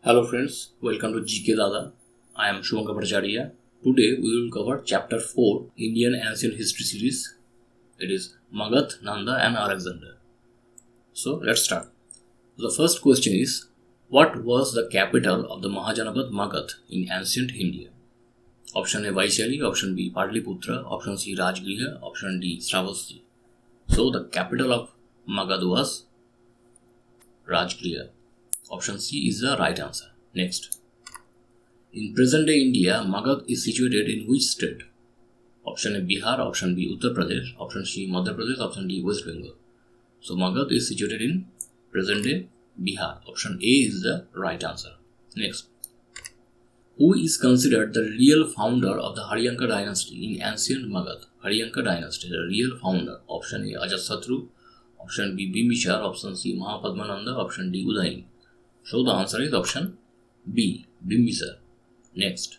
Hello friends, welcome to GK DADA. I am Sunga. Today we will cover chapter 4 Indian Ancient History series. It is Magadh, Nanda and Alexander. So let's start. The first question is, what was the capital of the Mahajanpadas Magadh in ancient India? Option A Vaishali, option B Patliputra, option C Rajgriha, option D Sravasti. So the capital of Magadh was Rajgriha. Option C is the right answer. Next. In present-day India, Magadh is situated in which state? Option A Bihar, option B Uttar Pradesh, option C Madhya Pradesh, option D West Bengal. So Magadh is situated in present-day Bihar. Option A is the right answer. Next. Who is considered the real founder of the Haryanka dynasty in ancient Magadh? Haryanka dynasty, the real founder. Option A Ajasatru, option B Bimbisar, option C Mahapadmananda, option D Udayin. So the answer is option B, Bimbisar. Next.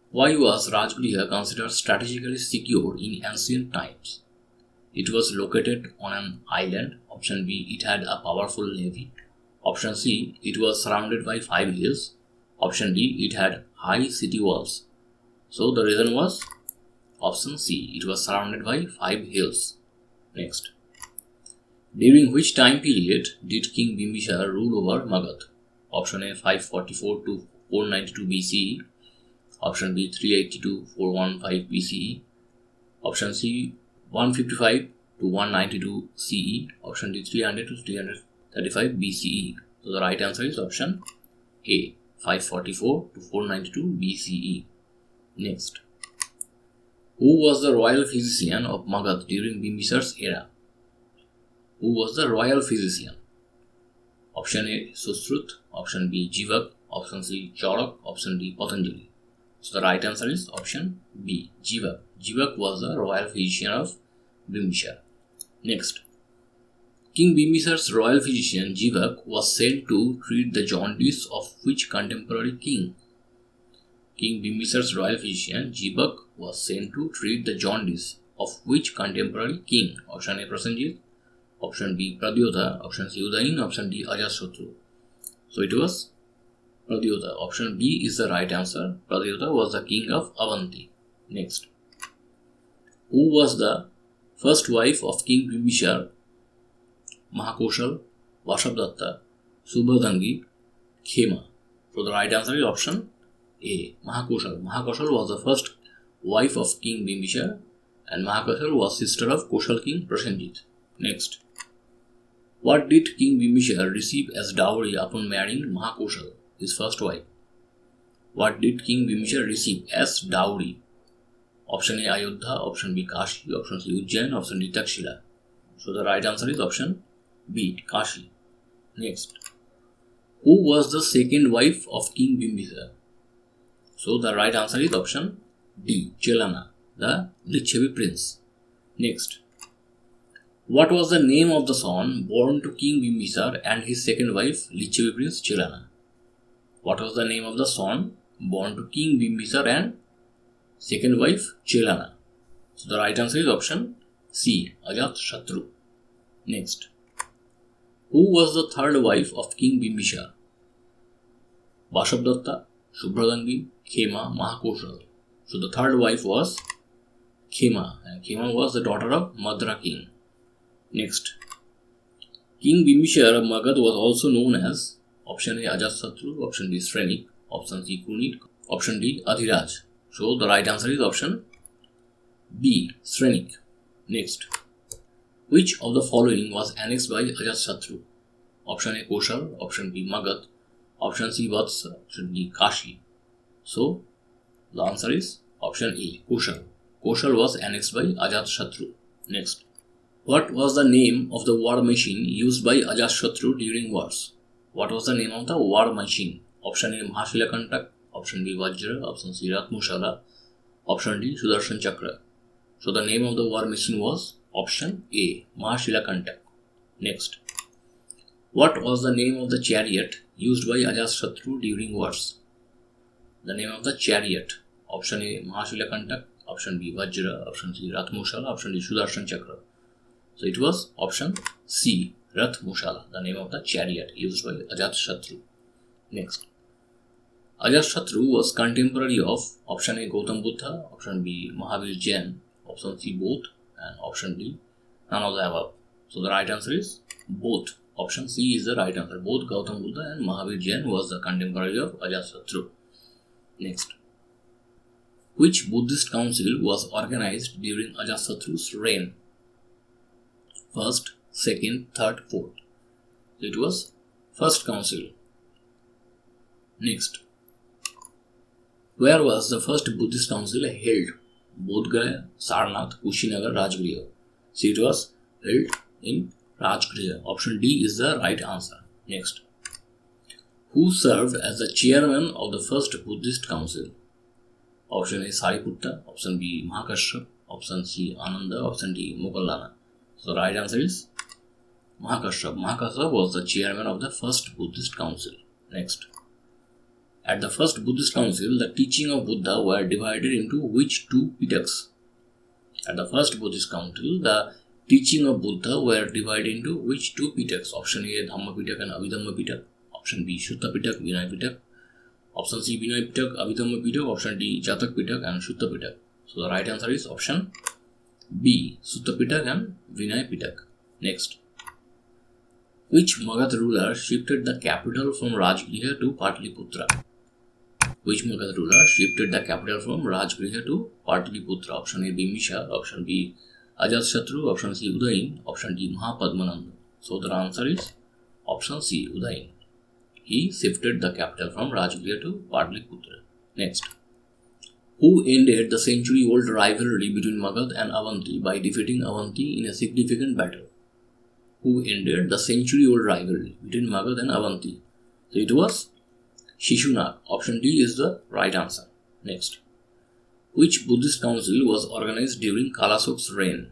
Why was Rajgriha considered strategically secure in ancient times? It was located on an island. Option B, it had a powerful navy. Option C, it was surrounded by 5 hills. Option D, it had high city walls. So the reason was option C, it was surrounded by 5 hills. Next. During which time period did King Bimbisar rule over Magadh? Option A 544 to 492 BCE. Option B 380 to 415 BCE. Option C 155 to 192 CE. Option D 300 to 335 BCE. So the right answer is option A 544 to 492 BCE. Next. Who was the royal physician of Magadh during Bimbisar's era? Who was the royal physician? Option A Susrut, option B Jivak, option C Charak, option D Patanjali. So the right answer is option B, Jivak. Jivak was the royal physician of Bimbisar. Next. King Bimbisar's royal physician Jivak was sent to treat the jaundice of which contemporary king? King Bimbisar's royal physician Jivak was sent to treat the jaundice of which contemporary king? Option A Prasenjit, option B Pradyota, option C Udayin, option D Ajasatru. So it was Pradyota. Option B is the right answer. Pradyota was the king of Avanti. Next. Who was the first wife of King Bimbisar? Mahakoshal, Vashabdatta, Subhadangi, Khema. So the right answer is option A, Mahakoshal. Mahakoshal was the first wife of King Bimbisar and Mahakoshal was sister of Koshal king Prasenjit. Next. What did King Bimbisar receive as dowry upon marrying Mahakoshal, his first wife? What did King Bimbisar receive as dowry? Option A Ayodhya, option B Kashi, option C Ujjain, option D Takshila. So the right answer is option B, Kashi. Next. Who was the second wife of King Bimbisar? So the right answer is option D, Chelana, the Lichavi prince. Next. What was the name of the son born to King Bimbisar and his second wife Lichavi prince Chelana? What was the name of the son born to King Bimbisar and second wife Chelana? So the right answer is option C, Ajasatru. Next. Who was the third wife of King Bimbisar? Vashabdatta, Subhadangi, Khema, Mahakoshal. So the third wife was Khema, and Khema was the daughter of Madra king. Next. King Bimbisar of Magadh was also known as option A Ajasatru, option B Srenik, option C Kunit, option D Adhiraj. So the right answer is option B, Srenik. Next. Which of the following was annexed by Ajasatru? Option A Koshal, option B Magadh, option C Vatsa, option D Kashi. So the answer is option A, Koshal. Koshal was annexed by Ajasatru. Next. What was the name of the war machine used by Ajasatru during wars? What was the name of the war machine? Option A Mahashilakantak, option B Vajra, option C Ratmushala, option D Sudarshan Chakra. So the name of the war machine was option A, Mahashilakantak. Next. What was the name of the chariot used by Ajasatru during wars? The name of the chariot. Option A Mahashilakantak, option B Vajra, option C Ratmushala, option D Sudarshan Chakra. So it was option C, Rath Mushala, the name of the chariot used by Ajasatru. Next. Ajashatru was contemporary of option A Gautam Buddha, option B Mahavir Jain, option C both, and option D none of the above. So the right answer is both. Option C is the right answer. Both Gautam Buddha and Mahavir Jain was the contemporary of Ajashatru. Next. Which Buddhist council was organized during Ajasatru's reign? First, second, third, fourth. It was first council. Next. Where was the first Buddhist council held? Bodh Gaya, Sarnath, Kushinagar, Rajgriha. So it was held in Rajgriha. Option D is the right answer. Next. Who served as the chairman of the first Buddhist council? Option A Sariputta, option B Mahakashyap, option C Ananda, option D Moggallana. So the right answer is Mahakashyap. Mahakashyap was the chairman of the first Buddhist council. Next. At the first Buddhist council, the teaching of Buddha were divided into which two pitaks? At the first Buddhist council, the teaching of Buddha were divided into which two pitaks? Option A Dhamma Pitak and Abhidhamma Pitak. Option B Sutta Pitak, Vinaya Pitak. Option C Vinaya Pitak, Abhidhamma Pitak. Option D Jatak Pitak and Sutta Pitak. So the right answer is option B, Sutta Pitak and Vinaya Pitak. Next. Which Magadh ruler shifted the capital from Rajgriha to Patliputra? Which Magadh ruler shifted the capital from Rajgriha to Patliputra? Option A Bimbisar, option B Ajasatru, option C Udayin, option D Mahapadmananda. So the answer is option C, Udayin. He shifted the capital from Rajgriha to Patliputra. Next. Who ended the century-old rivalry between Magadh and Avanti by defeating Avanti in a significant battle? Who ended the century-old rivalry between Magadh and Avanti? So it was Shishunak. Option D is the right answer. Next. Which Buddhist council was organized during Kalasok's reign?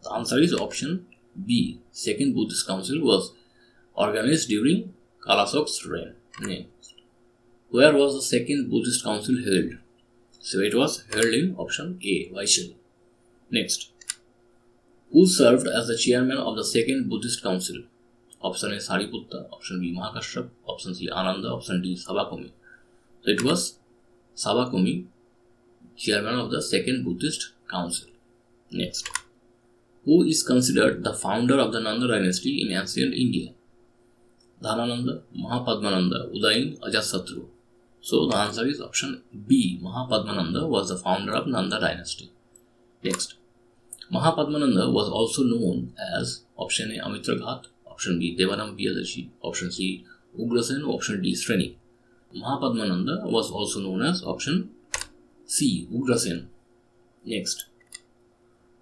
The answer is option B. Second Buddhist council was organized during Kalasok's reign. Next. Where was the second Buddhist council held? So it was held in option A, Vaishali. Next. Who served as the chairman of the second Buddhist council? Option A Sariputta, option B Mahakashyap, option C Ananda, option D Sabakumi. So it was Sabakumi, chairman of the second Buddhist council. Next. Who is considered the founder of the Nanda dynasty in ancient India? Dhanananda, Mahapadmananda, Udayin, Ajasatru. So the answer is option B. Mahapadmananda was the founder of Nanda dynasty. Next. Mahapadmananda was also known as option A Amitraghat, option B Devanam Piyadashi, option C Ugrasen, option D Sreni. Mahapadmananda was also known as option C Ugrasen. Next.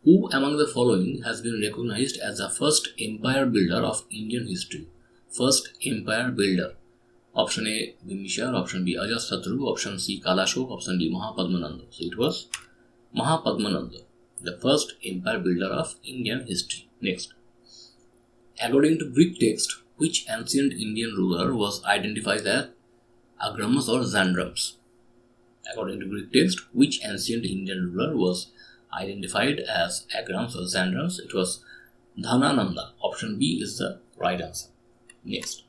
Who among the following has been recognized as the first empire builder of Indian history? First empire builder. Option A Bimbisar, option B Ajasatru, option C Kalashok, option D Mahapadmananda. So it was Mahapadmananda, the first empire builder of Indian history. Next. According to Greek text, which ancient Indian ruler was identified as Agramas or Zandrams? According to Greek text, which ancient Indian ruler was identified as Agrams or Zandrams? It was Dhanananda. Option B is the right answer. Next.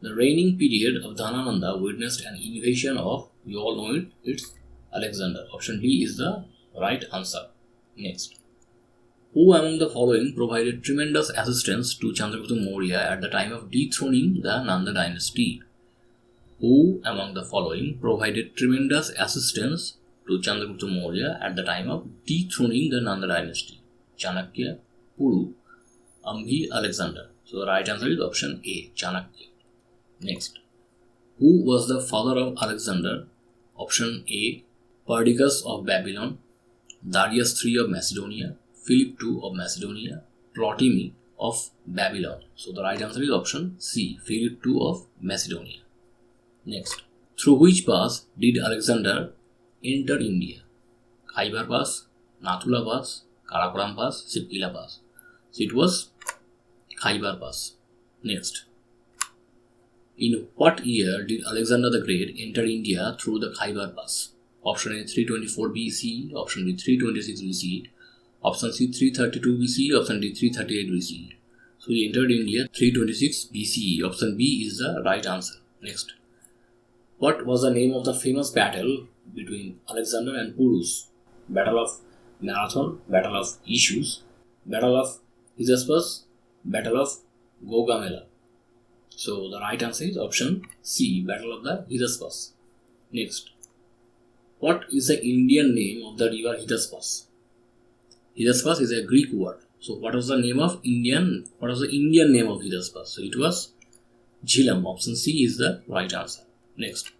The reigning period of Dhanananda witnessed an invasion of, we all know it, it's Alexander. Option D is the right answer. Next. Who among the following provided tremendous assistance to Chandragupta Maurya at the time of dethroning the Nanda dynasty? Who among the following provided tremendous assistance to Chandragupta Maurya at the time of dethroning the Nanda dynasty? Chanakya, Puru, Ambhi, Alexander. So the right answer is option A, Chanakya. Next. Who was the father of Alexander? Option A, Perdiccas of Babylon, Darius III of Macedonia, Philip II of Macedonia, Ptolemy of Babylon. So the right answer is option C, Philip II of Macedonia. Next. Through which pass did Alexander enter India? Khyber Pass, Nathula Pass, Karakoram Pass, Sipkila Pass. So it was Khyber Pass. Next. In what year did Alexander the Great enter India through the Khyber Pass? Option A 324 BC, option B 326 BC, option C 332 BC, option D 338 BC. So he entered India 326 BCE. Option B is the right answer. Next. What was the name of the famous battle between Alexander and Pyrrhus? Battle of Marathon, Battle of Issues, Battle of Hydaspes, Battle of Gaugamela. So the right answer is option C, Battle of the Hydaspes. Next. What is the Indian name of the river Hydaspes? Hydaspes is a Greek word. So what was the name of Indian? What was the Indian name of Hydaspes? So it was Jhelum. Option C is the right answer. Next.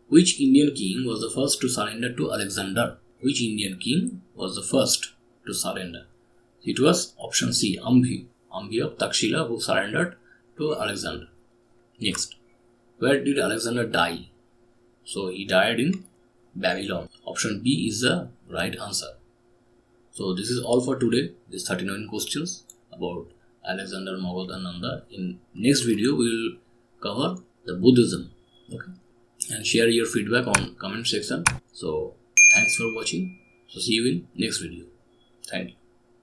Which Indian king was the first to surrender to Alexander? Which Indian king was the first to surrender? It was option C, Ambhi. Ambhi of Takshila, who surrendered to Alexander. Next. Where did Alexander die? So he died in Babylon. Option B is the right answer. So this is all for today. These 39 questions about Alexander, Magadh and Nanda. In next video we will cover the Buddhism. Okay. And share your feedback on comment section. So thanks for watching. So see you in next video. Thank you.